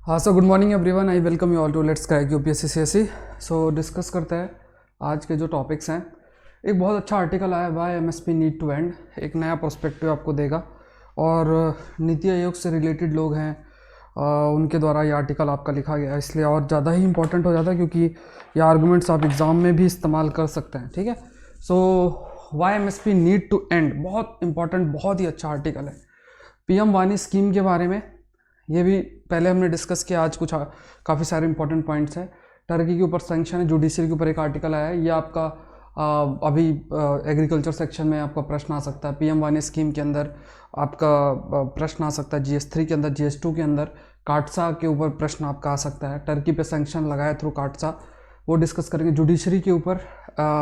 हाँ sir, good morning everyone. I welcome you all to let's crack UPSC CSC. So discuss करते हैं आज के जो टॉपिक्स हैं। एक बहुत अच्छा आर्टिकल आया by MSP need to end, एक नया पर्सपेक्टिव आपको देगा और नीति आयोग से रिलेटेड लोग हैं उनके द्वारा ये आर्टिकल आपका लिखा गया है, इसलिए और ज़्यादा ही इंपॉर्टेंट हो जाता है क्योंकि ये आर्गूमेंट्स आप एग्ज़ाम में भी इस्तेमाल कर सकते हैं। ठीक है, so why MSP need to and बहुत इंपॉर्टेंट, बहुत ही अच्छा आर्टिकल है। पीएम वानी स्कीम के बारे में ये भी पहले हमने डिस्कस किया, आज कुछ काफ़ी सारे इंपॉर्टेंट पॉइंट्स हैं। टर्की के ऊपर सैंक्शन है, जुडिशरी के ऊपर एक आर्टिकल आया है। ये आपका अभी एग्रीकल्चर सेक्शन में आपका प्रश्न आ सकता है। पीएम वानी स्कीम के अंदर आपका प्रश्न आ सकता है, GS3 के अंदर, GS2 के अंदर काटसा के ऊपर प्रश्न आपका आ सकता है। टर्की पे सैंक्शन लगाया थ्रू काटसा, वो डिस्कस करेंगे। जुडिशरी के ऊपर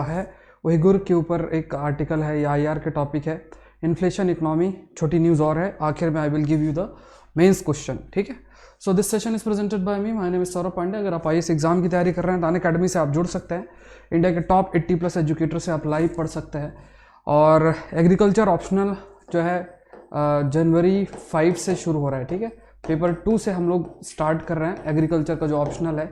है, उइगुर के ऊपर एक आर्टिकल है, ये IR के टॉपिक है। इन्फ्लेशन, इकोनॉमी, छोटी न्यूज़ और है। आखिर में I will give you the mains question. ठीक है, so this session is presented by me, my name is Saurabh Pandey. अगर आप IAS एग्जाम की तैयारी कर रहे हैं तो अनअकैडमी से आप जुड़ सकते हैं। इंडिया के टॉप 80+ एजुकेटर से आप लाइव पढ़ सकते हैं। और एग्रीकल्चर ऑप्शनल जो है जनवरी 5 से शुरू हो रहा है। ठीक है, पेपर 2 से हम लोग स्टार्ट कर रहे हैं। एग्रीकल्चर का जो ऑप्शनल है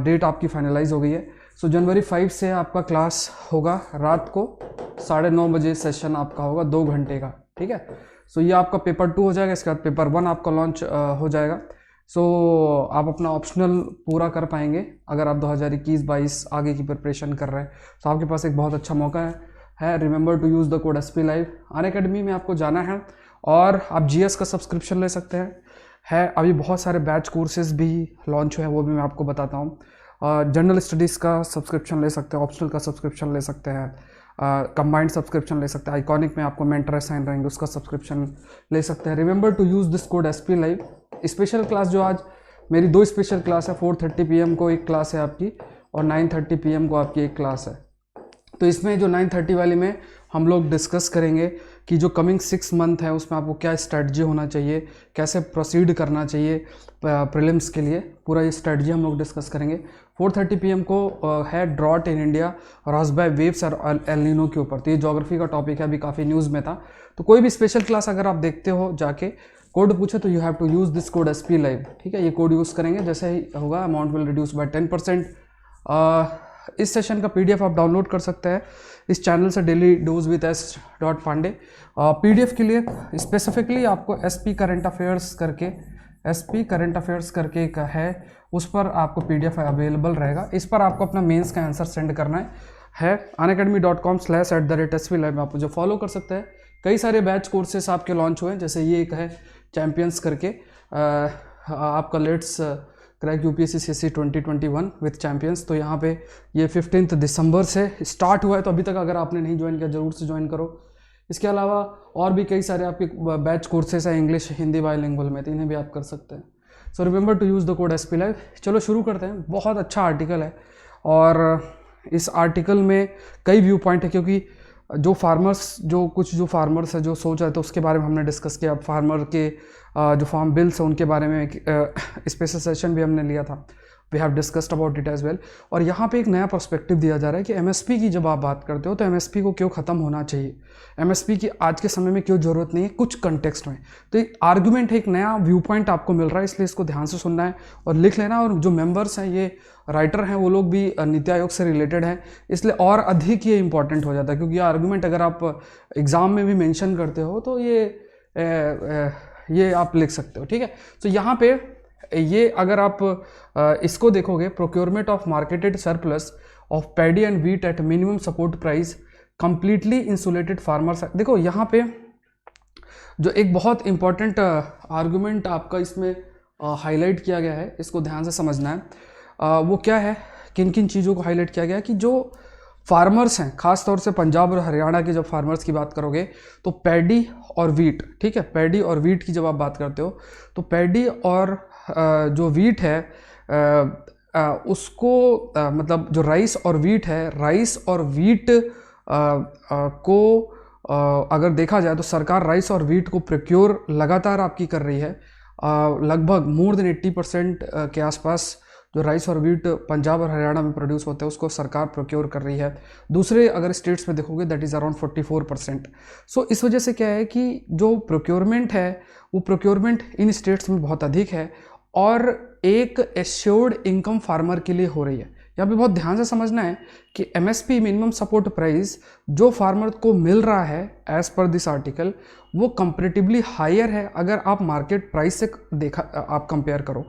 डेट आपकी फाइनलाइज हो गई है। सो जनवरी 5 से आपका क्लास होगा, रात को 9:30 बजे सेशन आपका होगा 2 घंटे का। ठीक है, सो ये आपका पेपर 2 हो जाएगा, इसके बाद पेपर 1 आपका लॉन्च हो जाएगा। सो आप अपना ऑप्शनल पूरा कर पाएंगे अगर आप 2021-22 आगे की प्रिपरेशन कर रहे हैं। तो आपके पास एक बहुत अच्छा मौका है। Remember to use the code SP Live। Unacademy में आपको जाना है और आप GS का सब्सक्रिप्शन ले सकते हैं। अभी बहुत सारे बैच कोर्सेज भी लॉन्च हुए हैं, वो भी मैं आपको बताता हूँ। जनरल स्टडीज़ का सब्सक्रिप्शन ले सकते हैं, ऑप्शनल का सब्सक्रिप्शन ले सकते हैं, कंबाइंड सब्सक्रिप्शन ले सकते हैं। आइकॉनिक में आपको मेंटर असाइन रहेंगे, उसका सब्सक्रिप्शन ले सकते हैं। Remember to use this code SP Live। Special class जो आज मेरी 2 स्पेशल क्लास है, 4:30 PM को एक क्लास है आपकी और 9:30 PM को आपकी एक क्लास है। तो इसमें जो 9:30 वाली में हम लोग डिस्कस करेंगे कि जो कमिंग 6 मंथ है उसमें आपको क्या स्ट्रेटजी होना चाहिए, कैसे प्रोसीड करना चाहिए प्रीलिम्स के लिए, पूरा ये स्ट्रेटजी हम लोग डिस्कस करेंगे। 4:30 PM को है drought in India, Rossby waves और एल नीनो के ऊपर। तो ये ज्योग्राफी का टॉपिक है, अभी काफ़ी न्यूज़ में था। तो कोई भी स्पेशल क्लास अगर आप देखते हो जाके कोड पूछे तो you have to use this code SP Live। ठीक है, ये कोड यूज़ करेंगे, जैसे ही होगा अमाउंट विल रिड्यूस बाय 10%। इस सेशन का PDF आप डाउनलोड कर सकते हैं इस चैनल से, daily dose with S.Pandey। PDF के लिए स्पेसिफिकली आपको SP करंट अफेयर्स करके एक है, उस पर आपको PDF अवेलेबल रहेगा। इस पर आपको अपना मेंस का आंसर सेंड करना है। unacademy.com/@SPLive में आप मुझे फॉलो कर सकते हैं। कई सारे बैच कोर्सेस आपके लॉन्च हुए हैं, जैसे ये एक है चैम्पियंस करके, आपका let's crack UPSC CSC 2021 with champions. तो यहाँ पे ये 15 दिसंबर से स्टार्ट हुआ है, तो अभी तक अगर आपने नहीं ज्वाइन किया ज़रूर से ज्वाइन करो। इसके अलावा और भी कई सारे आपके बैच कोर्सेस हैं इंग्लिश हिंदी बाइलिंगुअल में, तो इन्हें भी आप कर सकते हैं। So remember to use the code SP Live। चलो शुरू करते हैं। बहुत अच्छा आर्टिकल है और इस आर्टिकल में कई व्यू पॉइंट है, क्योंकि जो फार्मर्स है जो सोच रहे थे उसके बारे में हमने डिस्कस किया। फार्मर के जो फार्म बिल्स है उनके बारे में स्पेशल सेशन भी हमने लिया था, we have discussed about it as well. और यहाँ पे एक नया पर्सपेक्टिव दिया जा रहा है कि MSP की जब आप बात करते हो तो MSP को क्यों ख़त्म होना चाहिए, MSP की आज के समय में क्यों ज़रूरत नहीं है कुछ कंटेक्स्ट में। तो एक आर्गूमेंट है, एक नया व्यू पॉइंट आपको मिल रहा है, इसलिए इसको ध्यान से सुनना है और लिख लेना। और जो मेंबर्स हैं, ये राइटर हैं, वो लोग भी नीति आयोग से रिलेटेड हैं, इसलिए और अधिक ये इंपॉर्टेंट हो जाता है, क्योंकि ये आर्गूमेंट अगर आप एग्ज़ाम में भी मेंशन करते हो तो ये आप लिख सकते हो। ठीक है, तो यहाँ पे ये अगर आप इसको देखोगे, procurement of marketed surplus of paddy and wheat at minimum support price completely insulated farmers. देखो यहाँ पे जो एक बहुत इंपॉर्टेंट आर्गुमेंट आपका इसमें हाईलाइट किया गया है, इसको ध्यान से समझना है। वो क्या है, किन किन चीज़ों को हाईलाइट किया गया है कि जो फार्मर्स हैं, खास तौर से पंजाब और हरियाणा के जब फार्मर्स की बात करोगे तो पैडी और वीट, ठीक है, पैडी और वीट की जब आप बात करते हो तो पैडी और जो वीट है उसको मतलब जो राइस और वीट है, राइस और वीट को अगर देखा जाए तो सरकार राइस और वीट को प्रोक्योर लगातार आपकी कर रही है। लगभग मोर देन 80% के आसपास जो राइस और वीट पंजाब और हरियाणा में प्रोड्यूस होते हैं उसको सरकार प्रोक्योर कर रही है। दूसरे अगर स्टेट्स में देखोगे दैट इज़ अराउंड 44%। सो इस वजह से क्या है कि जो प्रोक्योरमेंट है वो प्रोक्योरमेंट इन स्टेट्स में बहुत अधिक है और एक एश्योर्ड इनकम फार्मर के लिए हो रही है। यहाँ पे बहुत ध्यान से समझना है कि एमएसपी मिनिमम सपोर्ट प्राइस जो फार्मर को मिल रहा है एज पर दिस आर्टिकल वो कंपैरेटिवली हायर है अगर आप मार्केट प्राइस से देखा आप कंपेयर करो।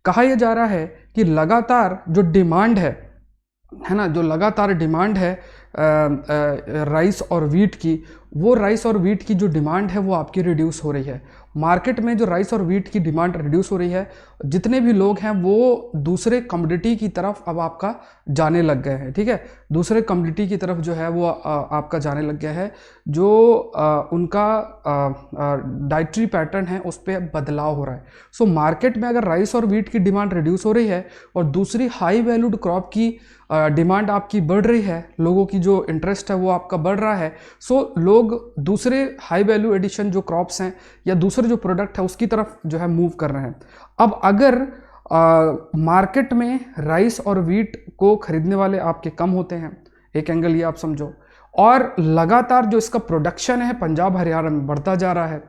कहा यह जा रहा है कि लगातार जो डिमांड है ना, जो लगातार डिमांड है राइस और वीट की, वो राइस और वीट की जो डिमांड है वो आपकी रिड्यूस हो रही है। मार्केट में जो राइस और वीट की डिमांड रिड्यूस हो रही है, जितने भी लोग हैं वो दूसरे कमोडिटी की तरफ अब आपका जाने लग गए हैं। ठीक है, दूसरे कमोडिटी की तरफ जो है वो आपका जाने लग गया है, जो उनका डाइटरी पैटर्न है उस पर बदलाव हो रहा है। सो मार्केट में अगर राइस और वीट की डिमांड रिड्यूस हो रही है और दूसरी हाई वैल्यूड क्रॉप की डिमांड आपकी बढ़ रही है, लोगों की जो इंटरेस्ट है वो आपका बढ़ रहा है, सो लोग दूसरे हाई वैल्यू एडिशन जो क्रॉप्स हैं या दूसरे जो प्रोडक्ट है उसकी तरफ जो है मूव कर रहे हैं। अब अगर मार्केट में राइस और वीट को खरीदने वाले आपके कम होते हैं, एक एंगल ये आप समझो, और लगातार जो इसका प्रोडक्शन है पंजाब हरियाणा में बढ़ता जा रहा है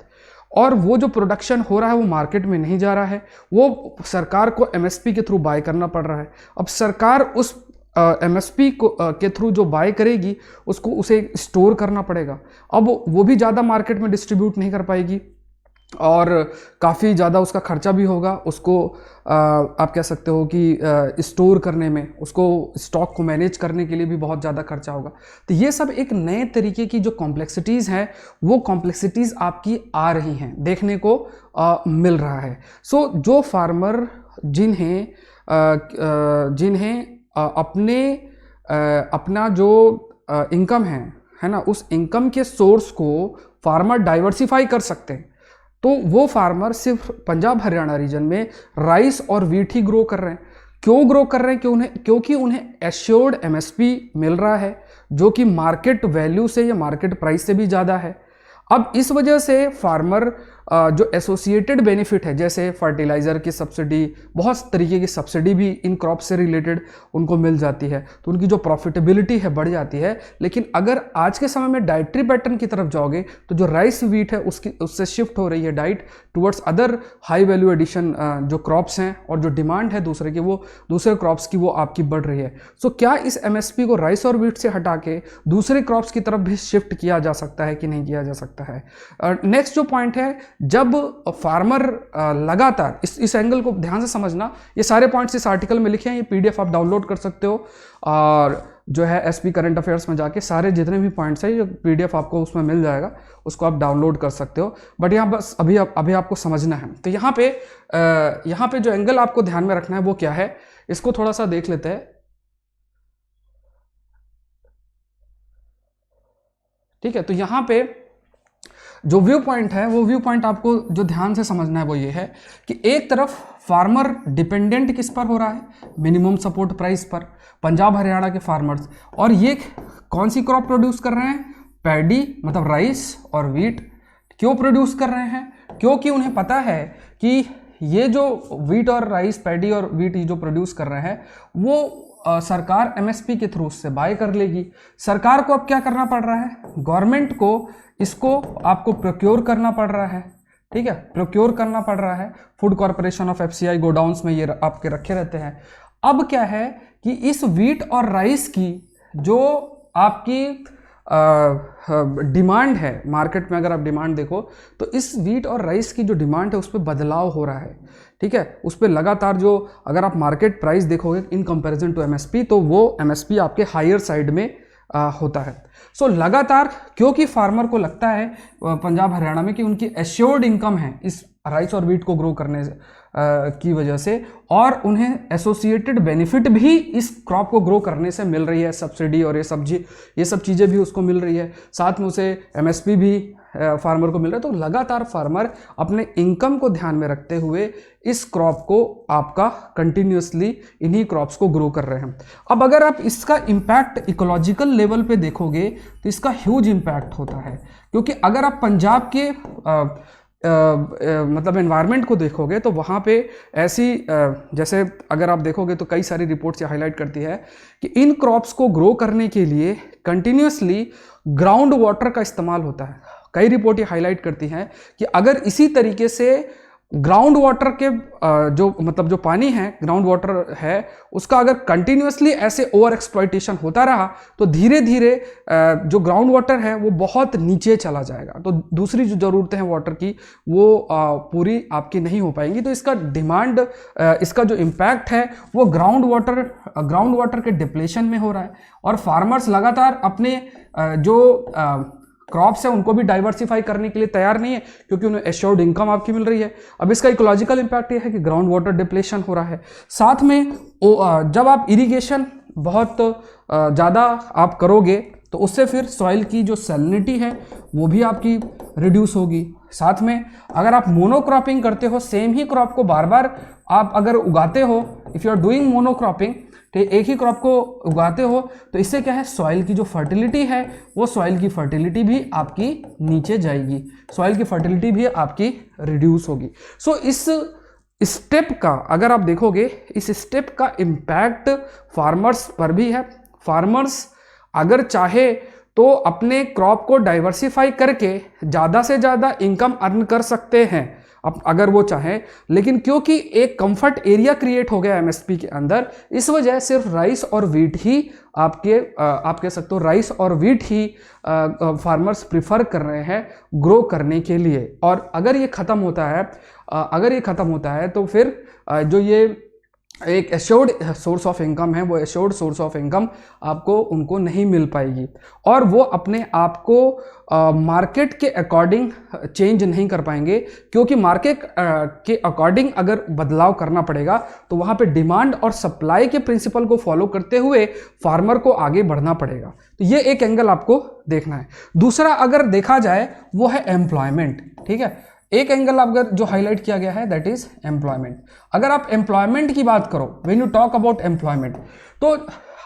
और वो जो प्रोडक्शन हो रहा है वो मार्केट में नहीं जा रहा है, वो सरकार को एमएसपी के थ्रू बाय करना पड़ रहा है। अब सरकार उस एमएसपी को के थ्रू जो बाय करेगी उसको उसे स्टोर करना पड़ेगा। अब वो भी ज़्यादा मार्केट में डिस्ट्रीब्यूट नहीं कर पाएगी और काफ़ी ज़्यादा उसका खर्चा भी होगा, उसको आप कह सकते हो कि स्टोर करने में, उसको स्टॉक को मैनेज करने के लिए भी बहुत ज़्यादा खर्चा होगा। तो ये सब एक नए तरीके की जो कॉम्प्लेक्सिटीज़ हैं वो कॉम्प्लेक्सिटीज़ आपकी आ रही हैं, देखने को मिल रहा है। सो जो फार्मर जिन्हें अपना जो इनकम है ना, उस इनकम के सोर्स को फार्मर डाइवर्सिफाई कर सकते हैं, तो वो फार्मर सिर्फ पंजाब हरियाणा रीजन में राइस और वीट ही ग्रो कर रहे हैं। क्यों ग्रो कर रहे हैं? क्योंकि उन्हें एश्योर्ड एमएसपी मिल रहा है जो कि मार्केट वैल्यू से या मार्केट प्राइस से भी ज़्यादा है। अब इस वजह से फार्मर जो एसोसिएटेड बेनिफिट है, जैसे फर्टिलाइज़र की सब्सिडी, बहुत तरीके की सब्सिडी भी इन क्रॉप से रिलेटेड उनको मिल जाती है, तो उनकी जो प्रॉफिटेबिलिटी है बढ़ जाती है। लेकिन अगर आज के समय में डाइटरी पैटर्न की तरफ जाओगे तो जो राइस वीट है उससे शिफ्ट हो रही है diet towards other high value addition जो क्रॉप्स हैं, और जो डिमांड है दूसरे की, वो दूसरे क्रॉप्स की वो आपकी बढ़ रही है। सो क्या इस एमएसपी को राइस और वीट से हटा के दूसरे क्रॉप्स की तरफ भी शिफ्ट किया जा सकता है कि नहीं किया जा सकता है? नेक्स्ट जो पॉइंट है, जब फार्मर लगातार इस एंगल को ध्यान से समझना, ये सारे पॉइंट्स इस आर्टिकल में लिखे हैं, ये पीडीएफ आप डाउनलोड कर सकते हो और जो है एसपी करंट अफेयर्स में जाके सारे जितने भी पॉइंट्स हैं ये पीडीएफ आपको उसमें मिल जाएगा, उसको आप डाउनलोड कर सकते हो। बट यहाँ बस अभी आपको समझना है। तो यहाँ पे जो एंगल आपको ध्यान में रखना है वो क्या है, इसको थोड़ा सा देख लेते हैं। ठीक है, तो यहाँ पे जो व्यू पॉइंट है, वो व्यू पॉइंट आपको जो ध्यान से समझना है वो ये है कि एक तरफ फार्मर डिपेंडेंट किस पर हो रहा है? मिनिमम सपोर्ट प्राइस पर, पंजाब हरियाणा के फार्मर्स। और ये कौन सी क्रॉप प्रोड्यूस कर रहे हैं? पैडी, मतलब राइस और वीट। क्यों प्रोड्यूस कर रहे हैं? क्योंकि उन्हें पता है कि ये जो वीट और राइस, पैडी और वीट जो प्रोड्यूस कर रहे हैं वो सरकार एमएसपी के थ्रू उससे बाय कर लेगी। सरकार को अब क्या करना पड़ रहा है? गवर्नमेंट को इसको आपको प्रोक्योर करना पड़ रहा है। ठीक है, प्रोक्योर करना पड़ रहा है। Food corporation of FCI godowns में ये आपके रखे रहते हैं। अब क्या है कि इस वीट और राइस की जो आपकी डिमांड है मार्केट में, अगर आप डिमांड देखो तो इस वीट और राइस की जो डिमांड है उस पर बदलाव हो रहा है। ठीक है, उस पर लगातार जो, अगर आप मार्केट प्राइस देखोगे इन कंपैरिजन टू एमएसपी, तो वो एमएसपी आपके हायर साइड में होता है। सो लगातार, क्योंकि फार्मर को लगता है पंजाब हरियाणा में कि उनकी एश्योर्ड इनकम है इस राइस और वीट को ग्रो करने की वजह से, और उन्हें एसोसिएटेड बेनिफिट भी इस क्रॉप को ग्रो करने से मिल रही है, सब्सिडी और ये सब चीज़ें भी उसको मिल रही है, साथ में उसे एमएसपी भी फार्मर को मिल रहा है। तो लगातार फार्मर अपने इनकम को ध्यान में रखते हुए इस क्रॉप को आपका कंटिन्यूसली इन्हीं क्रॉप्स को ग्रो कर रहे हैं। अब अगर आप इसका इम्पैक्ट इकोलॉजिकल लेवल पे देखोगे तो इसका ह्यूज इम्पैक्ट होता है, क्योंकि अगर आप पंजाब के मतलब एनवायरनमेंट को देखोगे तो वहाँ पे ऐसी जैसे अगर आप देखोगे तो कई सारी रिपोर्ट्स ये हाईलाइट करती है कि इन क्रॉप्स को ग्रो करने के लिए कंटिन्यूसली ग्राउंड वाटर का इस्तेमाल होता है। कई रिपोर्ट ये हाईलाइट करती हैं कि अगर इसी तरीके से ग्राउंड वाटर के जो मतलब जो पानी है, ग्राउंड वाटर है, उसका अगर कंटिन्यूअसली ऐसे ओवर एक्सप्लॉइटेशन होता रहा तो धीरे धीरे जो ग्राउंड वाटर है वो बहुत नीचे चला जाएगा। तो दूसरी जो ज़रूरतें हैं वाटर की वो पूरी आपकी नहीं हो पाएंगी। तो इसका डिमांड, इसका जो इम्पैक्ट है वो ग्राउंड वाटर के डिप्लेशन में हो रहा है। और फार्मर्स लगातार अपने जो क्रॉप्स है उनको भी डाइवर्सिफाई करने के लिए तैयार नहीं है, क्योंकि उन्हें एश्योर्ड इनकम आपकी मिल रही है। अब इसका इकोलॉजिकल इम्पैक्ट ये है कि ग्राउंड वाटर डिप्लेशन हो रहा है। साथ में जब आप इरिगेशन बहुत ज़्यादा आप करोगे तो उससे फिर सॉइल की जो सैलिनिटी है वो भी आपकी रिड्यूस होगी। साथ में अगर आप मोनोक्रॉपिंग करते हो, सेम ही क्रॉप को बार बार आप अगर उगाते हो, if you are doing monocropping, तो एक ही क्रॉप को उगाते हो, तो इससे क्या है, सॉइल की जो फर्टिलिटी है वो सॉइल की फर्टिलिटी भी आपकी नीचे जाएगी, सॉइल की फर्टिलिटी भी आपकी रिड्यूस होगी। सो इस स्टेप का अगर आप देखोगे, इस स्टेप का इम्पैक्ट फार्मर्स पर भी है। फार्मर्स अगर चाहे तो अपने क्रॉप को डाइवर्सिफाई करके ज़्यादा से ज़्यादा इनकम अर्न कर सकते हैं अगर वो चाहें, लेकिन क्योंकि एक कंफर्ट एरिया क्रिएट हो गया एमएसपी के अंदर, इस वजह सिर्फ राइस और वीट ही आप कह सकते हो राइस और वीट ही फार्मर्स प्रिफर कर रहे हैं ग्रो करने के लिए। और अगर ये ख़त्म होता है तो फिर जो ये एक एश्योर्ड सोर्स ऑफ इनकम है, वो एश्योर्ड सोर्स ऑफ इनकम आपको उनको नहीं मिल पाएगी, और वो अपने आप को मार्केट के अकॉर्डिंग चेंज नहीं कर पाएंगे, क्योंकि मार्केट के अकॉर्डिंग अगर बदलाव करना पड़ेगा तो वहाँ पे डिमांड और सप्लाई के प्रिंसिपल को फॉलो करते हुए फार्मर को आगे बढ़ना पड़ेगा। तो ये एक एंगल आपको देखना है। दूसरा अगर देखा जाए वो है एम्प्लॉयमेंट, ठीक है। एक एंगल अगर जो हाईलाइट किया गया है दैट इज एम्प्लॉयमेंट। अगर आप एम्प्लॉयमेंट की बात करो, when you talk about employment, तो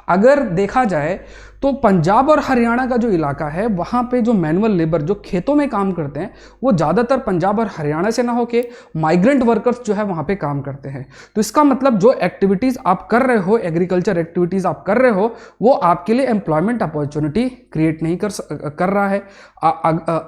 अगर देखा जाए तो पंजाब और हरियाणा का जो इलाका है वहाँ पे जो मैनुअल लेबर जो खेतों में काम करते हैं वो ज़्यादातर पंजाब और हरियाणा से ना होके माइग्रेंट वर्कर्स जो है वहाँ पे काम करते हैं। तो इसका मतलब जो एक्टिविटीज़ आप कर रहे हो, एग्रीकल्चर एक्टिविटीज़ आप कर रहे हो, वो आपके लिए एम्प्लॉयमेंट अपॉर्चुनिटी क्रिएट नहीं कर रहा है।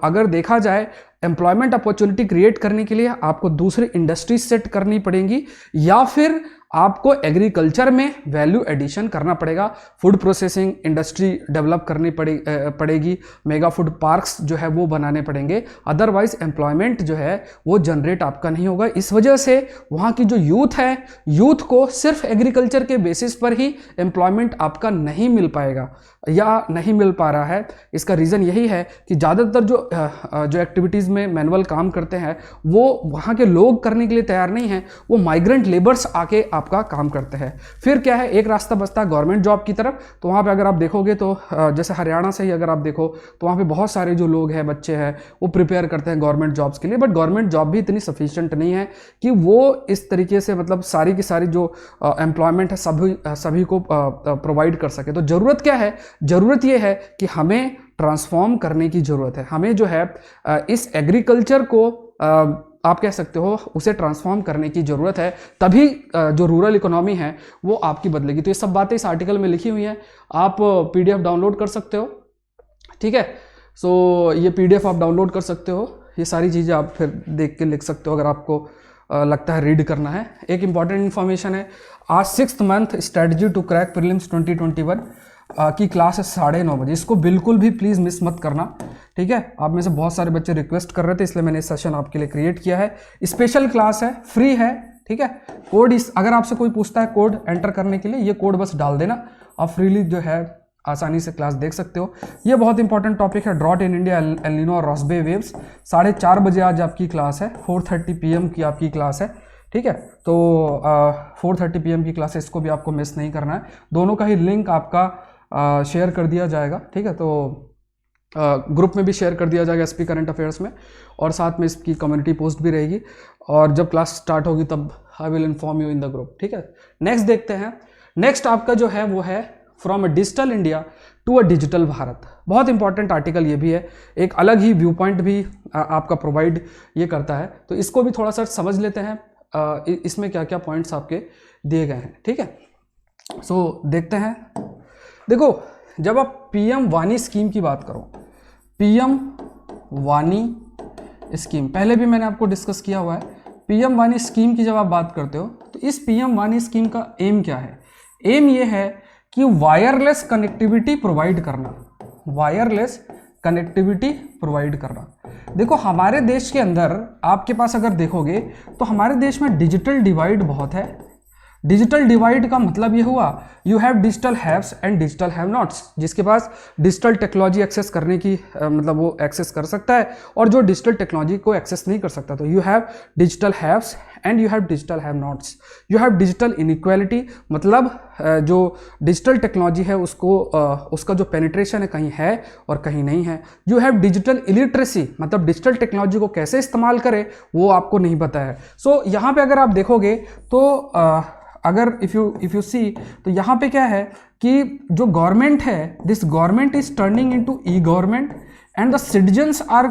अगर देखा जाए एम्प्लॉयमेंट अपॉर्चुनिटी क्रिएट करने के लिए आपको दूसरी इंडस्ट्री सेट करनी पड़ेंगी, या फिर आपको एग्रीकल्चर में वैल्यू एडिशन करना पड़ेगा, फूड प्रोसेसिंग इंडस्ट्री डेवलप करनी पड़ेगी, मेगा फूड पार्क्स जो है वो बनाने पड़ेंगे, अदरवाइज एम्प्लॉयमेंट जो है वो जनरेट आपका नहीं होगा। इस वजह से वहाँ की जो यूथ है, यूथ को सिर्फ एग्रीकल्चर के बेसिस पर ही एम्प्लॉयमेंट आपका नहीं मिल पाएगा या नहीं मिल पा रहा है। इसका रीज़न यही है कि ज़्यादातर जो एक्टिविटीज़ में मैनुअल काम करते हैं वो वहाँ के लोग करने के लिए तैयार नहीं हैं, वो माइग्रेंट लेबर्स आके आपका काम करते हैं। फिर क्या है, एक रास्ता बचता है गवर्नमेंट जॉब की तरफ। तो वहाँ पे अगर आप देखोगे तो जैसे हरियाणा से ही अगर आप देखो तो वहाँ पे बहुत सारे जो लोग हैं, बच्चे हैं, वो प्रिपेयर करते हैं गवर्नमेंट जॉब्स के लिए, बट गवर्नमेंट जॉब भी इतनी सफिशिएंट नहीं है कि वो इस तरीके से मतलब सारी की सारी जो एम्प्लॉयमेंट है सभी को प्रोवाइड कर सके। तो ज़रूरत क्या है, ज़रूरत ये है कि हमें ट्रांसफॉर्म करने की ज़रूरत है। हमें जो है इस एग्रीकल्चर को आप कह सकते हो उसे ट्रांसफॉर्म करने की ज़रूरत है, तभी जो रूरल इकोनॉमी है वो आपकी बदलेगी। तो ये सब बातें इस आर्टिकल में लिखी हुई हैं, आप पीडीएफ डाउनलोड कर सकते हो, ठीक है। सो ये पीडीएफ आप डाउनलोड कर सकते हो, ये सारी चीज़ें आप फिर देख के लिख सकते हो अगर आपको लगता है रीड करना है। एक इंपॉर्टेंट इन्फॉर्मेशन है, आज 6th month strategy to crack prelims 2021 की क्लास है 9:30 बजे। इसको बिल्कुल भी प्लीज़ मिस मत करना, ठीक है। आप में से बहुत सारे बच्चे रिक्वेस्ट कर रहे थे, इसलिए मैंने सेशन आपके लिए क्रिएट किया है। स्पेशल क्लास है, फ्री है, ठीक है। कोड अगर आपसे कोई पूछता है कोड एंटर करने के लिए, ये कोड बस डाल देना, आप फ्रीली जो है आसानी से क्लास देख सकते हो। ये बहुत इंपॉर्टेंट टॉपिक है, drought in India, El Nino और रॉसबे वेव्स। 4:30 बजे आज आपकी क्लास है, 4:30 PM की आपकी क्लास है, ठीक है। तो 4:30 PM की क्लास है, इसको भी आपको मिस नहीं करना है। दोनों का ही लिंक आपका शेयर कर दिया जाएगा, ठीक है। तो ग्रुप में भी शेयर कर दिया जाएगा एसपी करंट अफेयर्स में, और साथ में इसकी कम्युनिटी पोस्ट भी रहेगी, और जब क्लास स्टार्ट होगी तब I will inform you in the group, ठीक है। नेक्स्ट देखते हैं। नेक्स्ट आपका जो है वो है from a digital India to a digital Bharat. बहुत इंपॉर्टेंट आर्टिकल ये भी है, एक अलग ही व्यू पॉइंट भी आपका प्रोवाइड ये करता है। तो इसको भी थोड़ा सा समझ लेते हैं, इसमें क्या क्या पॉइंट्स आपके दिए गए हैं, ठीक है। सो देखते हैं। देखो, जब आप पीएम वानी स्कीम की बात करो, पीएम वानी स्कीम पहले भी मैंने आपको डिस्कस किया हुआ है। पीएम वानी स्कीम की जब आप बात करते हो तो इस पीएम वानी स्कीम का एम क्या है? एम ये है कि वायरलेस कनेक्टिविटी प्रोवाइड करना, वायरलेस कनेक्टिविटी प्रोवाइड करना। देखो हमारे देश के अंदर आपके पास अगर देखोगे तो हमारे देश में डिजिटल डिवाइड बहुत है। डिजिटल डिवाइड का मतलब ये हुआ you have digital haves and digital have nots, जिसके पास डिजिटल टेक्नोलॉजी एक्सेस करने की मतलब वो एक्सेस कर सकता है और जो डिजिटल टेक्नोलॉजी को एक्सेस नहीं कर सकता। तो you have digital haves and you have digital have nots. You have digital inequality, मतलब जो डिजिटल टेक्नोलॉजी है उसको उसका जो पेनिट्रेशन है कहीं है और कहीं नहीं है। यू हैव डिजिटल इलिटरेसी, मतलब डिजिटल टेक्नोलॉजी को कैसे इस्तेमाल करें वो आपको नहीं पता है। सो यहाँ पे अगर आप देखोगे तो अगर इफ़ यू सी तो यहाँ पे क्या है कि जो गवर्नमेंट है, this government is turning into e government and the citizens are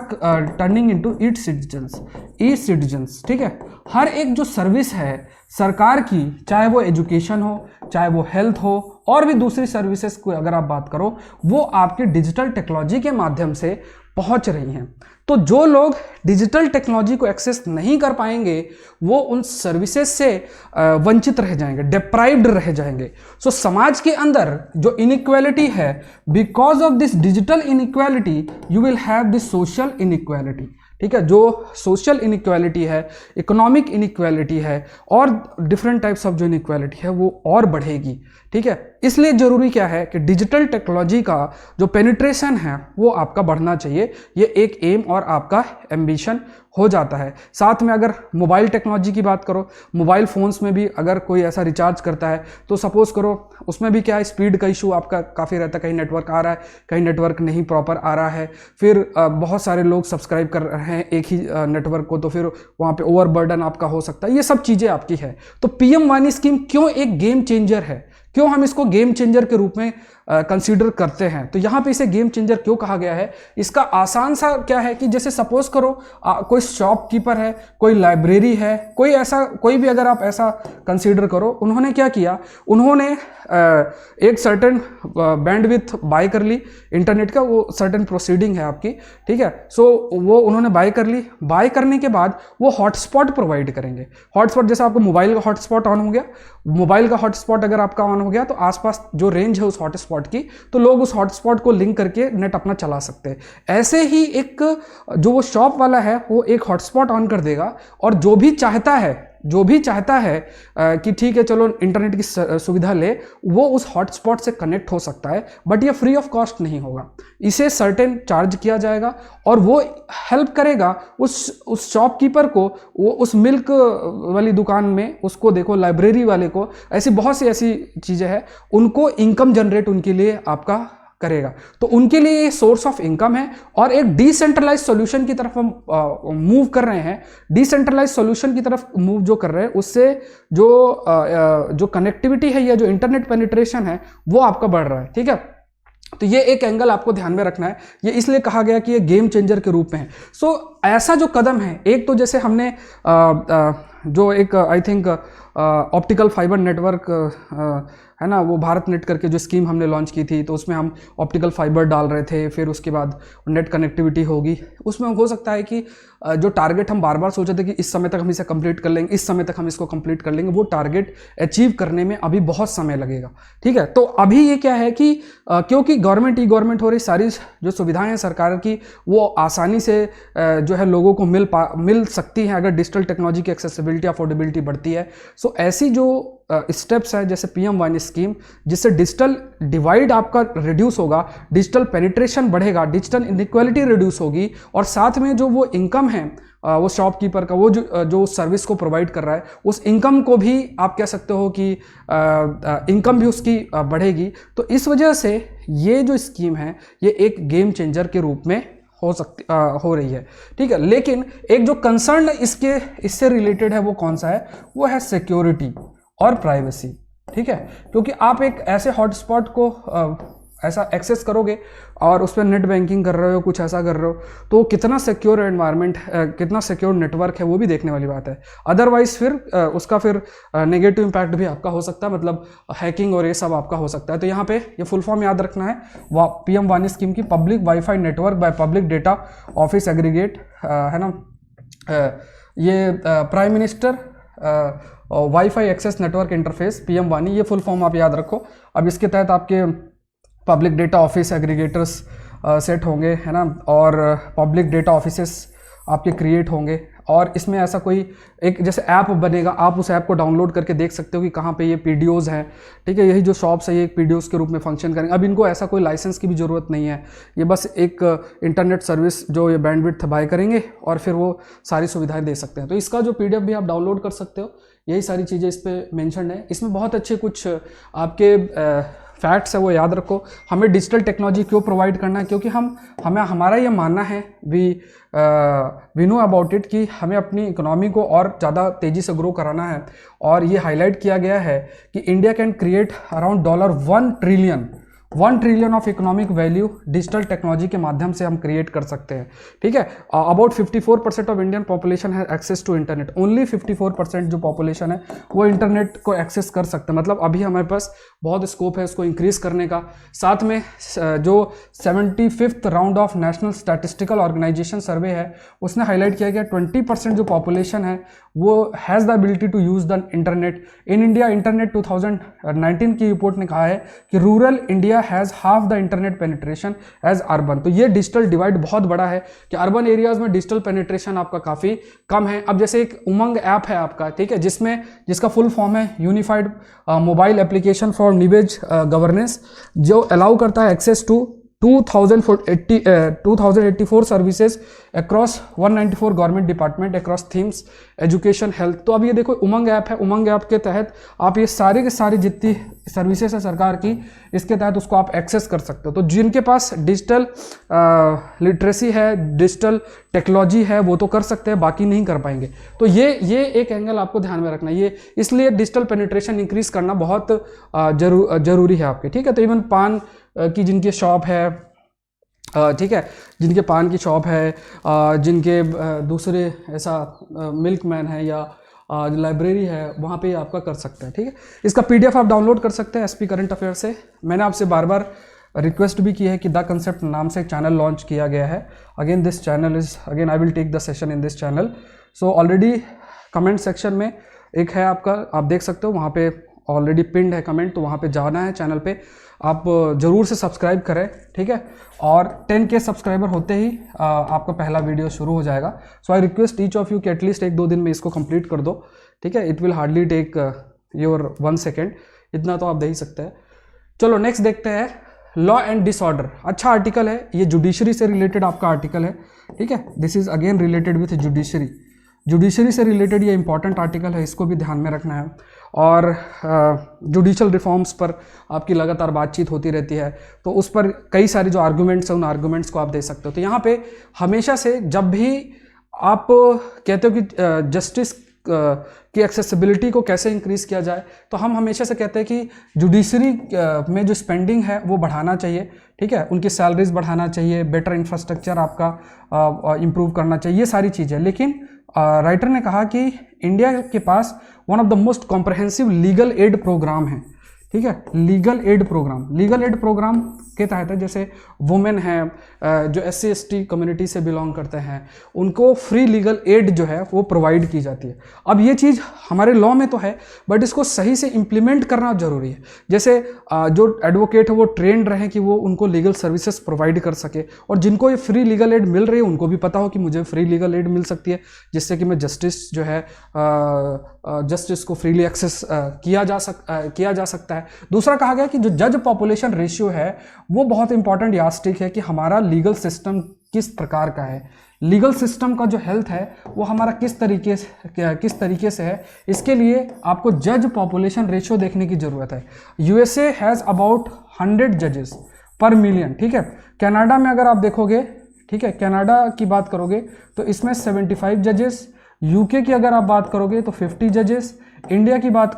turning into it citizens, e citizens. ठीक है, हर एक जो सर्विस है सरकार की, चाहे वो एजुकेशन हो, चाहे वो हेल्थ हो और भी दूसरी सर्विसेज को अगर आप बात करो, वो आपके डिजिटल टेक्नोलॉजी के माध्यम से पहुंच रही हैं। तो जो लोग डिजिटल टेक्नोलॉजी को एक्सेस नहीं कर पाएंगे वो उन सर्विसेज से वंचित रह जाएंगे, डिप्राइव्ड रह जाएंगे। सो समाज के अंदर जो इनइक्वालिटी है, because of this digital inequality you will have this social inequality. ठीक है, जो सोशल इनइक्वालिटी है, इकोनॉमिक इनइक्वालिटी है और डिफरेंट टाइप्स ऑफ जो इनइक्वालिटी है वो और बढ़ेगी। ठीक है, इसलिए जरूरी क्या है कि डिजिटल टेक्नोलॉजी का जो पेनिट्रेशन है वो आपका बढ़ना चाहिए। ये एक एम और आपका एम्बिशन हो जाता है। साथ में अगर मोबाइल टेक्नोलॉजी की बात करो, मोबाइल फ़ोन्स में भी अगर कोई ऐसा रिचार्ज करता है तो सपोज करो उसमें भी क्या है, स्पीड का इशू आपका काफ़ी रहता है, कहीं नेटवर्क आ रहा है, कहीं नेटवर्क नहीं प्रॉपर आ रहा है, फिर बहुत सारे लोग सब्सक्राइब कर रहे हैं एक ही नेटवर्क को, तो फिर वहाँ पे ओवरबर्डन आपका हो सकता है। ये सब चीज़ें आपकी है। तो पीएम वानी स्कीम क्यों एक गेम चेंजर है, क्यों हम इसको गेम चेंजर के रूप में कंसीडर करते हैं? तो यहाँ पे इसे गेम चेंजर क्यों कहा गया है? इसका आसान सा क्या है कि जैसे सपोज करो कोई शॉपकीपर है, कोई लाइब्रेरी है, कोई ऐसा, कोई भी अगर आप ऐसा कंसीडर करो, उन्होंने क्या किया, उन्होंने एक सर्टेन बैंडविड्थ बाय कर ली इंटरनेट का, वो सर्टेन प्रोसीडिंग है आपकी। ठीक है, सो वो उन्होंने बाय कर ली। बाय करने के बाद वो हॉटस्पॉट प्रोवाइड करेंगे। हॉटस्पॉट जैसे आपको मोबाइल का हॉटस्पॉट ऑन हो गया, मोबाइल का हॉटस्पॉट अगर आपका ऑन हो गया तो आसपास जो रेंज है उस हॉटस्पॉट की, तो लोग उस हॉटस्पॉट को लिंक करके नेट अपना चला सकते हैं। ऐसे ही एक जो वो शॉप वाला है वो एक हॉटस्पॉट ऑन कर देगा और जो भी चाहता है कि ठीक है चलो इंटरनेट की सुविधा ले, वो उस हॉटस्पॉट से कनेक्ट हो सकता है। बट ये फ्री ऑफ कॉस्ट नहीं होगा, इसे सर्टेन चार्ज किया जाएगा और वो हेल्प करेगा उस शॉपकीपर को, वो उस मिल्क वाली दुकान में, उसको देखो लाइब्रेरी वाले को, ऐसी बहुत सी ऐसी चीज़ें हैं, उनको इनकम जनरेट उनके लिए आपका करेगा। तो उनके लिए ये सोर्स ऑफ इनकम है और एक डिसेंट्रलाइज सॉल्यूशन की तरफ हम मूव कर रहे हैं। डिसेंट्रलाइज सॉल्यूशन की तरफ मूव जो कर रहे हैं उससे जो कनेक्टिविटी है या जो इंटरनेट पेनिट्रेशन है वो आपका बढ़ रहा है। ठीक है, तो ये एक एंगल आपको ध्यान में रखना है। ये इसलिए कहा गया कि ये गेम चेंजर के रूप में है। सो ऐसा जो कदम है, एक तो जैसे हमने जो एक I think optical fibre network है ना, वो भारत नेट करके जो स्कीम हमने लॉन्च की थी, तो उसमें हम ऑप्टिकल फाइबर डाल रहे थे, फिर उसके बाद नेट कनेक्टिविटी होगी। उसमें हो सकता है कि जो टारगेट हम बार बार सोचे थे कि इस समय तक हम इसे कंप्लीट कर लेंगे, इस समय तक हम इसको कंप्लीट कर लेंगे, वो टारगेट अचीव करने में अभी बहुत समय लगेगा। ठीक है, तो अभी ये क्या है कि क्योंकि गवर्नमेंट ई गवर्नमेंट हो रही, सारी जो सुविधाएं हैं सरकार की वो आसानी से जो है लोगों को मिल सकती हैं अगर डिजिटल टेक्नोलॉजी की एक्सेसिबिलिटी, अफोर्डेबिलिटी बढ़ती है। सो ऐसी जो स्टेप्स है जैसे पीएम वानी स्कीम, जिससे डिजिटल डिवाइड आपका रिड्यूस होगा, डिजिटल पेनिट्रेशन बढ़ेगा, डिजिटल इनइक्वालिटी रिड्यूस होगी और साथ में जो वो इनकम है वो शॉपकीपर का, वो जो सर्विस को प्रोवाइड कर रहा है, उस इनकम को भी आप कह सकते हो कि इनकम भी उसकी बढ़ेगी। तो इस वजह से ये जो स्कीम है ये एक गेम चेंजर के रूप में हो रही है। ठीक है, लेकिन एक जो कंसर्न इससे रिलेटेड है वो कौन सा है, वो है सिक्योरिटी और प्राइवेसी। ठीक है, क्योंकि आप एक ऐसे हॉटस्पॉट को ऐसा एक्सेस करोगे और उस पर नेट बैंकिंग कर रहे हो, कुछ ऐसा कर रहे हो, तो कितना सिक्योर एनवायरनमेंट, कितना सिक्योर नेटवर्क है वो भी देखने वाली बात है। अदरवाइज फिर उसका फिर नेगेटिव इम्पैक्ट भी आपका हो सकता है, मतलब हैकिंग और ये सब आपका हो सकता है। तो यहाँ पे ये फुल फॉर्म याद रखना है, पीएम वानी स्कीम की, public wifi network by public data office aggregate, है ना, ये prime minister wifi access network interface PM वानी, ये फुल फॉर्म आप याद रखो। अब इसके तहत आपके public data office aggregators set होंगे, है ना, और पब्लिक डेटा ऑफिसेस आपके क्रिएट होंगे। और इसमें ऐसा कोई एक जैसे ऐप बनेगा, आप उस ऐप को डाउनलोड करके देख सकते हो कि कहाँ पे ये PDOs हैं, ठीक है। यही जो शॉप्स है ये एक PDOs के रूप में फंक्शन करेंगे। अब इनको ऐसा कोई लाइसेंस की भी ज़रूरत नहीं है, ये बस एक इंटरनेट सर्विस जो ये बैंडविड्थ बाय करेंगे और फिर वो सारी सुविधाएं दे सकते हैं। तो इसका जो PDF भी आप डाउनलोड कर सकते हो, यही सारी चीज़ें इस पर मैंशन है। इसमें बहुत अच्छे कुछ आपके फैक्ट्स है वो याद रखो। हमें डिजिटल टेक्नोलॉजी क्यों प्रोवाइड करना है, क्योंकि हमारा ये मानना है वी नो अबाउट इट कि हमें अपनी इकोनॉमी को और ज़्यादा तेज़ी से ग्रो कराना है। और ये हाईलाइट किया गया है कि India can create around $1 trillion of economic value digital technology के माध्यम से हम क्रिएट कर सकते हैं, ठीक है। अबाउट 54% ऑफ इंडियन पॉपुलेशन है एक्सेस टू इंटरनेट। ओनली 54% जो पॉपुलेशन है वो इंटरनेट को एक्सेस कर सकते हैं। मतलब अभी हमारे पास बहुत स्कोप है इसको इंक्रीज करने का। साथ में जो 75th round of national statistical organisation survey है उसने हाईलाइट किया गया 20% जो पॉपुलेशन है वो has the ability to use the internet in India. Internet 2019 की रिपोर्ट ने कहा है कि rural India has half the internet penetration as urban. तो ये डिजिटल डिवाइड बहुत बड़ा है कि अर्बन एरियाज में डिजिटल पेनिट्रेशन आपका काफ़ी कम है। अब जैसे एक उमंग ऐप है आपका, ठीक है, जिसका फुल फॉर्म है unified mobile application for new age governance, जो अलाउ करता है access to 2084 services across 194 government department across themes education health. तो अब ये देखो उमंग ऐप है, उमंग ऐप के तहत आप ये सारे के सारी जितनी सर्विसेज है सरकार की, इसके तहत उसको आप एक्सेस कर सकते हो। तो जिनके पास डिजिटल लिटरेसी है, डिजिटल टेक्नोलॉजी है, वो तो कर सकते हैं, बाकी नहीं कर पाएंगे। तो ये एक एंगल आपको ध्यान में रखना, ये इसलिए डिजिटल पेनिट्रेशन इंक्रीज करना बहुत जरूरी है आपके, ठीक है। तो इवन पान की जिनकी शॉप है, ठीक है, जिनके पान की शॉप है, जिनके दूसरे ऐसा मिल्कमैन है या लाइब्रेरी है, वहाँ पे आपका कर सकते हैं, ठीक है। इसका PDF आप डाउनलोड कर सकते हैं SP करंट अफेयर से। मैंने आपसे बार बार रिक्वेस्ट भी की है कि द कंसेप्ट नाम से एक चैनल लॉन्च किया गया है। Again this channel is again I will take the session in this channel. So already comment section में एक है आपका, आप देख सकते हो, वहाँ पे ऑलरेडी पिंड है कमेंट, तो वहाँ पे जाना है चैनल पे, आप ज़रूर से सब्सक्राइब करें, ठीक है। और 10K सब्सक्राइबर होते ही आपका पहला वीडियो शुरू हो जाएगा। So I request each of you कि एटलीस्ट 1-2 दिन में इसको कंप्लीट कर दो, ठीक है। It will hardly take your 1 second, इतना तो आप दे ही सकते हैं। चलो नेक्स्ट देखते हैं, लॉ एंड डिसऑर्डर। अच्छा आर्टिकल है ये, जुडिशरी से रिलेटेड आपका आर्टिकल है, ठीक है। This is again related with judiciary से रिलेटेड ये इंपॉर्टेंट आर्टिकल है, इसको भी ध्यान में रखना है। और जुडिशल रिफॉर्म्स पर आपकी लगातार बातचीत होती रहती है, तो उस पर कई सारे जो आर्गूमेंट्स हैं उन आर्गूमेंट्स को आप दे सकते हो। तो यहाँ पे हमेशा से जब भी आप कहते हो कि जस्टिस की एक्सेसिबिलिटी को कैसे इंक्रीज़ किया जाए, तो हम हमेशा से कहते हैं कि जुडिशरी में जो स्पेंडिंग है वो बढ़ाना चाहिए, ठीक है। उनकी सैलरीज बढ़ाना चाहिए, बेटर इंफ्रास्ट्रक्चर आपका इम्प्रूव करना चाहिए, ये सारी चीज़ें। लेकिन राइटर ने कहा कि इंडिया के पास one of the most comprehensive legal aid program है, ठीक है। लीगल एड प्रोग्राम के तहत है, जैसे वुमेन है, जो SC/ST कम्युनिटी से बिलोंग करते हैं, उनको फ्री लीगल एड जो है वो प्रोवाइड की जाती है। अब ये चीज़ हमारे लॉ में तो है, बट इसको सही से इम्प्लीमेंट करना जरूरी है। जैसे जो एडवोकेट है वो ट्रेंड रहे कि वो उनको लीगल सर्विसेज प्रोवाइड कर सके, और जिनको ये फ्री लीगल एड मिल रही है उनको भी पता हो कि मुझे फ्री लीगल एड मिल सकती है, जिससे कि मैं जस्टिस जो है जस्टिस को फ्रीली एक्सेस किया जा सकता है। दूसरा कहा गया कि जो जज पॉपुलेशन रेशियो है वो बहुत इंपॉर्टेंट यास्टिक है कि हमारा लीगल सिस्टम किस प्रकार का है, लीगल सिस्टम का जो हेल्थ है वो हमारा किस तरीके से है। इसके लिए आपको जज पॉपुलेशन रेशियो देखने की जरूरत है। USA हैज़ अबाउट 100 जजेस पर मिलियन, ठीक है। कनाडा में अगर आप देखोगे, ठीक है, कनाडा की बात करोगे तो इसमें 75 जजेस, UK की अगर आप बात करोगे तो 50 जजेस, इंडिया की बात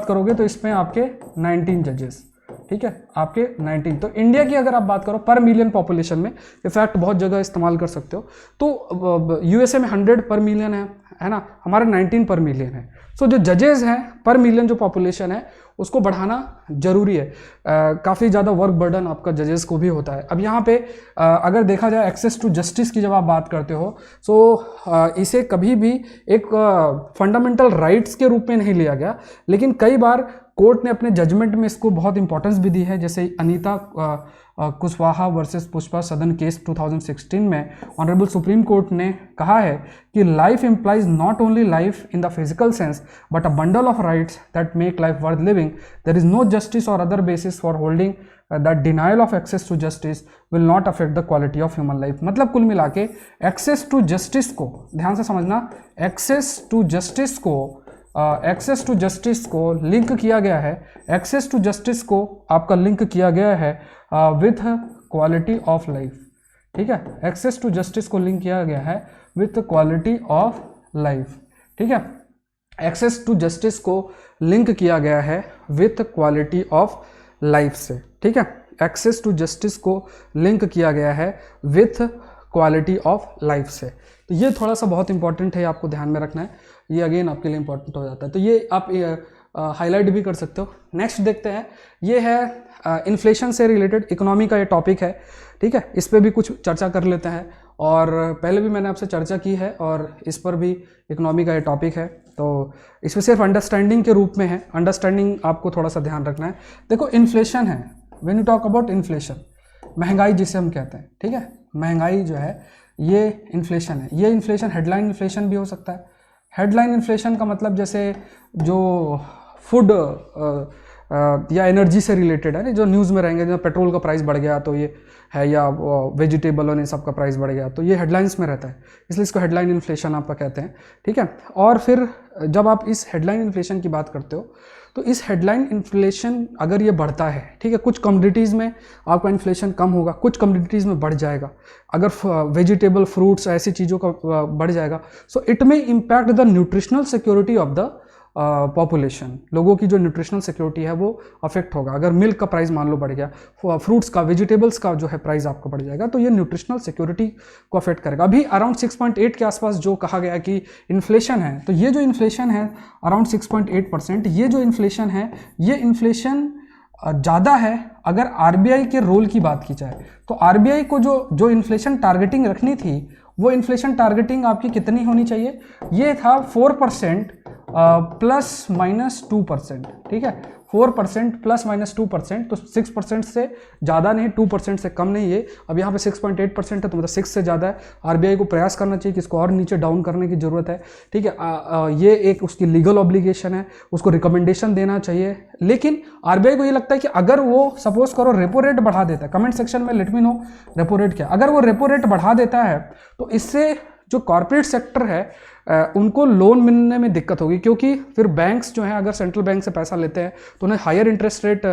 करोगे तो इसमें आपके 19 जजेस, ठीक है, आपके 19। तो इंडिया की अगर आप बात करो पर मिलियन पॉपुलेशन में, ये फैक्ट बहुत जगह इस्तेमाल कर सकते हो। तो USA में 100 पर मिलियन है, है ना, हमारा 19 पर मिलियन है। सो जो जजेस हैं पर मिलियन जो पॉपुलेशन है उसको बढ़ाना जरूरी है। काफ़ी ज़्यादा वर्क बर्डन आपका जजेस को भी होता है। अब यहाँ पे अगर देखा जाए एक्सेस टू जस्टिस की जब आप बात करते हो तो इसे कभी भी एक फंडामेंटल राइट्स के रूप में नहीं लिया गया, लेकिन कई बार कोर्ट ने अपने जजमेंट में इसको बहुत इंपॉर्टेंस भी दी है। जैसे अनीता कुशवाहा वर्सेस पुष्पा सदन केस 2016 में ऑनरेबल सुप्रीम कोर्ट ने कहा है कि life implies not only life in the physical sense but a bundle of rights that make life worth living. There is no justice or other basis for holding that denial of access to justice will not affect the quality of human life. मतलब कुल मिला के access to justice को ध्यान से समझना, access to justice को link किया गया है, एक्सेस टू जस्टिस को आपका लिंक किया गया है विथ क्वालिटी ऑफ लाइफ। ठीक है, एक्सेस टू जस्टिस को लिंक किया गया है विथ क्वालिटी ऑफ लाइफ। ठीक है, एक्सेस टू जस्टिस को लिंक किया गया है विथ क्वालिटी ऑफ लाइफ से। ठीक है, एक्सेस टू जस्टिस को लिंक किया गया है विथ क्वालिटी ऑफ लाइफ से। तो ये थोड़ा सा बहुत इंपॉर्टेंट है, आपको ध्यान में रखना है, ये अगेन आपके लिए इंपॉर्टेंट हो जाता है। तो ये आप हाईलाइट भी कर सकते हो। नेक्स्ट देखते हैं, ये है इन्फ्लेशन से रिलेटेड इकोनॉमी का ये टॉपिक है। ठीक है, इस पर भी कुछ चर्चा कर लेते हैं, और पहले भी मैंने आपसे चर्चा की है और इस पर भी इकोनॉमी का ये टॉपिक है। तो इसमें सिर्फ अंडरस्टैंडिंग के रूप में है, अंडरस्टैंडिंग आपको थोड़ा सा ध्यान रखना है। देखो इन्फ्लेशन है, when you talk about inflation, महंगाई जिसे हम कहते हैं। ठीक है, महंगाई जो है ये इन्फ्लेशन है। ये इन्फ्लेशन हेडलाइन इन्फ्लेशन भी हो सकता है। हेडलाइन इन्फ्लेशन का मतलब जैसे जो फूड या एनर्जी से रिलेटेड है, जो न्यूज़ में रहेंगे, जब पेट्रोल का प्राइस बढ़ गया तो ये है, या वेजिटेबल और इन सब का प्राइस बढ़ गया तो ये हेडलाइंस में रहता है, इसलिए इसको हेडलाइन इन्फ्लेशन आपका कहते हैं। ठीक है, और फिर जब आप इस हेडलाइन इन्फ्लेशन की बात करते हो तो इस हेडलाइन इन्फ्लेशन अगर ये बढ़ता है, ठीक है, कुछ कमोडिटीज़ में आपका इन्फ्लेशन कम होगा, कुछ कमोडिटीज़ में बढ़ जाएगा। अगर वेजिटेबल फ्रूट्स ऐसी चीज़ों का बढ़ जाएगा, so it may impact the nutritional security of the population. लोगों की जो न्यूट्रिशनल सिक्योरिटी है वो अफेक्ट होगा। अगर मिल्क का प्राइस मान लो बढ़ गया, फ्रूट्स का, वेजिटेबल्स का जो है प्राइस आपका बढ़ जाएगा, तो ये न्यूट्रिशनल सिक्योरिटी को अफेक्ट करेगा। अभी अराउंड 6.8 के आसपास जो कहा गया कि इन्फ्लेशन है, तो ये जो इन्फ्लेशन है अराउंड 6.8%, ये जो इन्फ्लेशन है, ये इन्फ्लेशन ज़्यादा है। अगर आरबीआई के रोल की बात की जाए तो आरबीआई को जो इन्फ्लेशन टारगेटिंग रखनी थी, वो इन्फ्लेशन टारगेटिंग आपकी कितनी होनी चाहिए? ये था 4% ±2%। ठीक है, 4% ±2%, तो 6% से ज़्यादा नहीं, 2% से कम नहीं। ये अब यहाँ पे 6.8% है, तो मतलब 6 से ज़्यादा है। आरबीआई को प्रयास करना चाहिए कि इसको और नीचे डाउन करने की ज़रूरत है। ठीक है, ये एक उसकी लीगल ऑब्लिगेशन है, उसको रिकमेंडेशन देना चाहिए। लेकिन आरबीआई को ये लगता है कि अगर वो सपोज करो रेपो रेट बढ़ा देता है, कमेंट सेक्शन में let me know repo rate क्या, अगर वो रेपो रेट बढ़ा देता है तो इससे जो कॉर्पोरेट सेक्टर है उनको लोन मिलने में दिक्कत होगी, क्योंकि फिर बैंक्स जो हैं अगर सेंट्रल बैंक से पैसा लेते हैं तो उन्हें हायर इंटरेस्ट रेट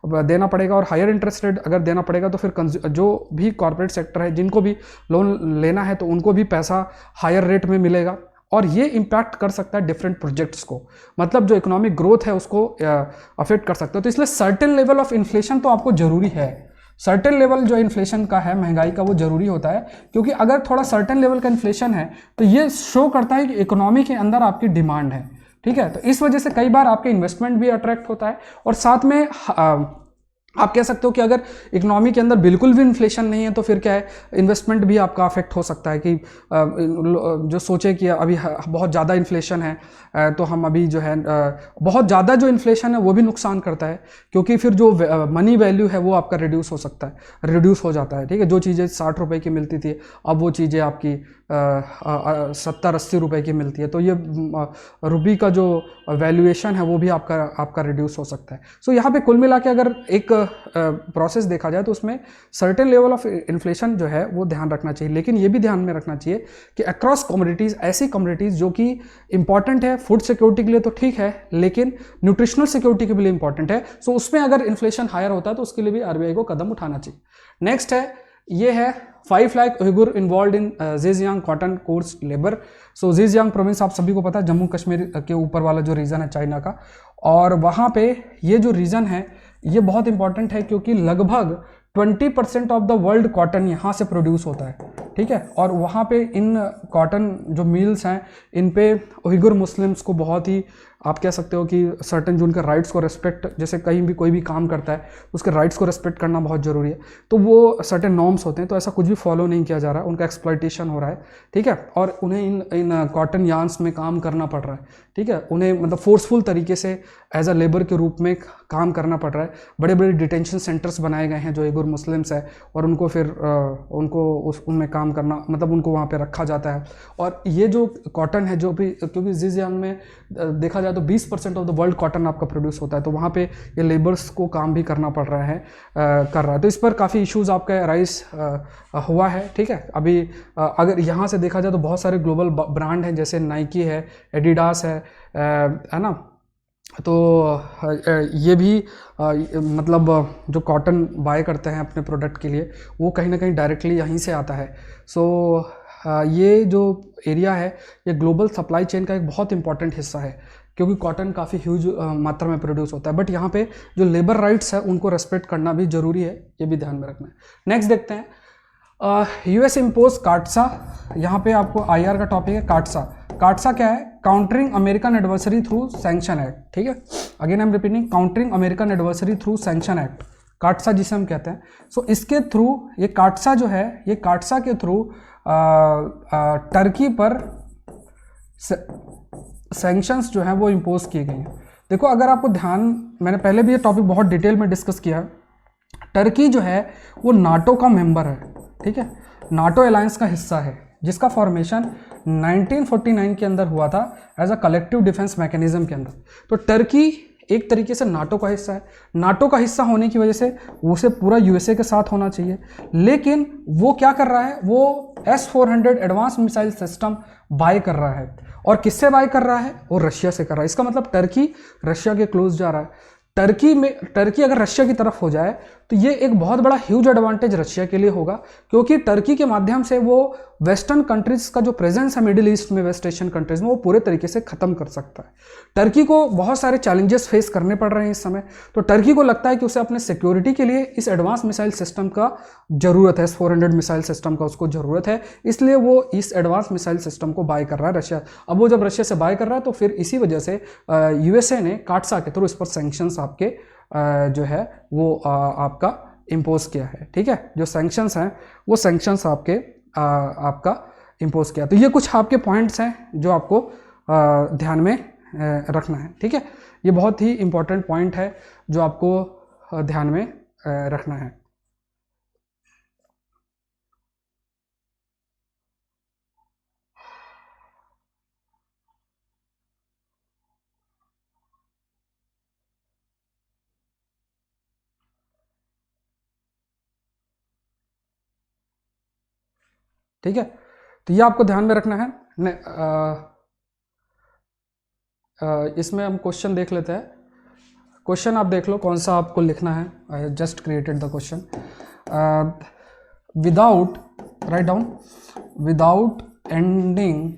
देना पड़ेगा, और हायर इंटरेस्ट रेट अगर देना पड़ेगा तो फिर जो भी कॉर्पोरेट सेक्टर है, जिनको भी लोन लेना है, तो उनको भी पैसा हायर रेट में मिलेगा, और ये इम्पैक्ट कर सकता है डिफरेंट प्रोजेक्ट्स को, मतलब जो इकोनॉमिक ग्रोथ है उसको अफेक्ट कर सकता है। तो इसलिए सर्टेन लेवल ऑफ इन्फ्लेशन तो आपको जरूरी है। सर्टेन लेवल जो इन्फ्लेशन का है, महंगाई का, वो जरूरी होता है, क्योंकि अगर थोड़ा सर्टेन लेवल का इन्फ्लेशन है तो ये शो करता है कि इकोनॉमी के अंदर आपकी डिमांड है। ठीक है, तो इस वजह से कई बार आपके इन्वेस्टमेंट भी अट्रैक्ट होता है, और साथ में आप कह सकते हो कि अगर इकोनॉमी के अंदर बिल्कुल भी इन्फ्लेशन नहीं है तो फिर क्या है, इन्वेस्टमेंट भी आपका अफेक्ट हो सकता है। कि जो सोचे कि अभी बहुत ज़्यादा इन्फ्लेशन है तो हम अभी जो है बहुत ज़्यादा जो इन्फ्लेशन है वो भी नुकसान करता है, क्योंकि फिर जो मनी वैल्यू है वो आपका रिड्यूस हो सकता है, रिड्यूस हो जाता है। ठीक है, जो चीज़ें 60 रुपये की मिलती थी अब वो चीज़ें आपकी 70-80 रुपये की मिलती है, तो ये रुपये का जो वैल्यूएशन है वो भी आपका रिड्यूस हो सकता है। सो यहाँ पे कुल मिला के अगर एक प्रोसेस देखा जाए तो उसमें सर्टेन लेवल ऑफ इन्फ्लेशन जो है वो ध्यान रखना चाहिए, लेकिन ये भी ध्यान में रखना चाहिए कि अक्रॉस कमोडिटीज़, ऐसी कमोडिटीज़ जो कि इंपॉर्टेंट है फूड सिक्योरिटी के लिए तो ठीक है, लेकिन न्यूट्रिशनल सिक्योरिटी के लिए इंपॉर्टेंट है, सो उसमें अगर इन्फ्लेशन हायर होता है तो उसके लिए भी आरबीआई को कदम उठाना चाहिए। नेक्स्ट है, ये है 5 lakh Uyghur involved in Xinjiang cotton forced labour. So Xinjiang province आप सभी को पता है, जम्मू कश्मीर के ऊपर वाला जो रीजन है चाइना का, और वहाँ पे ये जो रीजन है ये बहुत इंपॉर्टेंट है, क्योंकि लगभग 20% ऑफ द वर्ल्ड कॉटन यहाँ से प्रोड्यूस होता है। ठीक है। और वहाँ पे इन कॉटन जो मिल्स हैं इन पे उइगुर मुस्लिम्स को बहुत ही आप कह सकते हो कि सर्टेन जो उनके राइट्स को रेस्पेक्ट, जैसे कहीं भी कोई भी काम करता है उसके राइट्स को रेस्पेक्ट करना बहुत ज़रूरी है, तो वो सर्टेन नॉर्म्स होते हैं, तो ऐसा कुछ भी फॉलो नहीं किया जा रहा है, उनका एक्सप्लॉइटेशन हो रहा है, ठीक है। और उन्हें इन कॉटन यार्न्स में काम करना पड़ रहा है, ठीक है। उन्हें मतलब फोर्सफुल तरीके से एज अ लेबर के रूप में काम करना पड़ रहा है। बड़े बड़े डिटेंशन सेंटर्स बनाए गए हैं जो उइगुर मुस्लिम्स है, और उनको फिर उनमें काम करना, मतलब उनको वहाँ पे रखा जाता है। और ये जो कॉटन है जो भी, क्योंकि ज़िंजियांग में देखा जाए तो 20% ऑफ द वर्ल्ड कॉटन आपका प्रोड्यूस होता है, तो वहाँ पे ये लेबर्स को काम भी करना पड़ रहा है, तो इस पर काफ़ी इश्यूज आपका राइज हुआ है, ठीक है। अभी अगर यहाँ से देखा जाए तो बहुत सारे ग्लोबल ब्रांड हैं, जैसे नाइकी है, एडिडास है ना, तो ये भी मतलब जो कॉटन बाय करते हैं अपने प्रोडक्ट के लिए वो कहीं ना कहीं डायरेक्टली यहीं से आता है। सो ये जो एरिया है ये ग्लोबल सप्लाई चेन का एक बहुत इंपॉर्टेंट हिस्सा है, क्योंकि कॉटन काफ़ी ह्यूज मात्रा में प्रोड्यूस होता है, बट यहाँ पे जो लेबर राइट्स है उनको रेस्पेक्ट करना भी ज़रूरी है, ये भी ध्यान में रखना है। नेक्स्ट देखते हैं यूएस इम्पोज काटसा। यहाँ पे आपको आईआर का टॉपिक है काटसा। काटसा क्या है? Countering American adversary through sanction act, ठीक है। Again I am repeating, countering American adversary through sanction act, काटसा जिसे हम कहते हैं। सो इसके थ्रू, ये काटसा जो है, ये काटसा के थ्रू टर्की पर सैंक्शंस जो हैं वो इम्पोज किए गए हैं। देखो अगर आपको ध्यान, मैंने पहले भी ये टॉपिक बहुत डिटेल में डिस्कस किया है, टर्की जो है वो नाटो का मेंबर है, ठीक है, नाटो अलायंस का हिस्सा है, जिसका फॉर्मेशन 1949 के अंदर हुआ था as a collective defence mechanism के अंदर। तो टर्की एक तरीके से नाटो का हिस्सा है। नाटो का हिस्सा होने की वजह से उसे पूरा यूएसए के साथ होना चाहिए, लेकिन वो क्या कर रहा है, वो S-400 advance missile system by कर रहा है। और किससे बाय कर रहा है? वो रशिया से कर रहा है। इसका मतलब टर्की रशिया के क्लोज जा रहा है। टर्की अगर रशिया की तरफ हो जाए तो ये एक बहुत बड़ा ह्यूज एडवांटेज रशिया के लिए होगा, क्योंकि टर्की के माध्यम से वो वेस्टर्न कंट्रीज का जो प्रेजेंस है मिडिल ईस्ट में, वेस्ट एशियन कंट्रीज में, वो पूरे तरीके से खत्म कर सकता है। टर्की को बहुत सारे चैलेंजेस फेस करने पड़ रहे हैं इस समय, तो टर्की को लगता है कि उसे अपने सिक्योरिटी के लिए इस एडवांस मिसाइल सिस्टम का जरूरत है, S-400 मिसाइल सिस्टम का उसको जरूरत है, इसलिए वो इस एडवांस मिसाइल सिस्टम को बाय कर रहा है रशिया। अब वो जब रशिया से बाय कर रहा है तो फिर इसी वजह से यूएसए ने काटसा के थ्रू इस पर सैंक्शंस आपके जो है वो आपका इम्पोज किया है, ठीक है। जो सैंक्शंस हैं वो सैंक्शंस आपके आपका इम्पोज किया। तो ये कुछ आपके पॉइंट्स हैं जो आपको ध्यान में रखना है, ठीक है। ये बहुत ही इंपॉर्टेंट पॉइंट है जो आपको ध्यान में रखना है। ठीक है, तो ये आपको ध्यान में रखना है। इसमें हम क्वेश्चन देख लेते हैं। क्वेश्चन आप देख लो कौन सा आपको लिखना है। I just created the question. Without, write down, without ending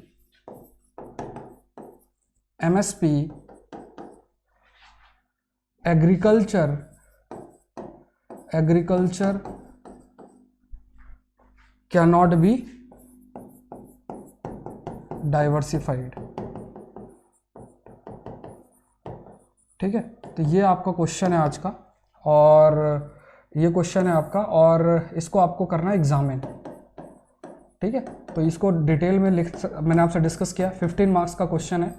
MSP agriculture cannot be diversified, ठीक है। तो ये आपका क्वेश्चन है आज का, और ये क्वेश्चन है आपका, और इसको आपको करना है एग्जामिन, ठीक है। तो इसको डिटेल में मैंने आपसे डिस्कस किया। 15 मार्क्स का क्वेश्चन है।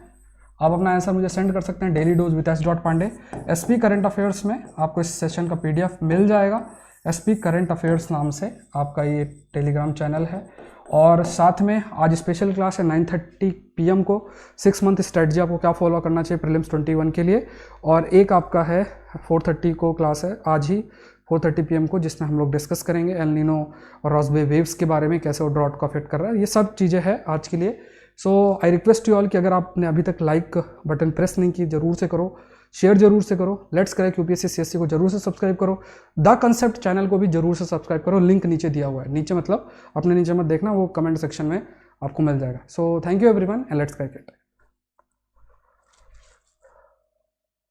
आप अपना आंसर मुझे सेंड कर सकते हैं dailydose@s.pandey। SP करंट अफेयर्स में आपको इस सेशन का PDF मिल जाएगा। SP करंट अफेयर्स नाम से आपका ये टेलीग्राम चैनल है। और साथ में आज स्पेशल क्लास है 9:30 PM को, 6 मंथ स्ट्रेटजी आपको क्या फॉलो करना चाहिए प्रीलिम्स 21 के लिए। और एक आपका है 4:30 को क्लास है आज ही 4:30 PM को, जिसमें हम लोग डिस्कस करेंगे एल नीनो और रॉसबे वेव्स के बारे में, कैसे वो ड्रॉट को अफेक्ट कर रहा है। ये सब चीज़ें हैं आज के लिए। सो आई रिक्वेस्ट यू ऑल कि अगर आपने अभी तक लाइक बटन प्रेस नहीं की, जरूर से करो, शेयर जरूर से करो, लेट्स क्रैक UPSC CSC को जरूर से सब्सक्राइब करो, द कंसेप्ट चैनल को भी जरूर से सब्सक्राइब करो। लिंक नीचे दिया हुआ है, नीचे मतलब अपने नीचे मत देखना, वो कमेंट सेक्शन में आपको मिल जाएगा। So thank you everyone and let's crack it.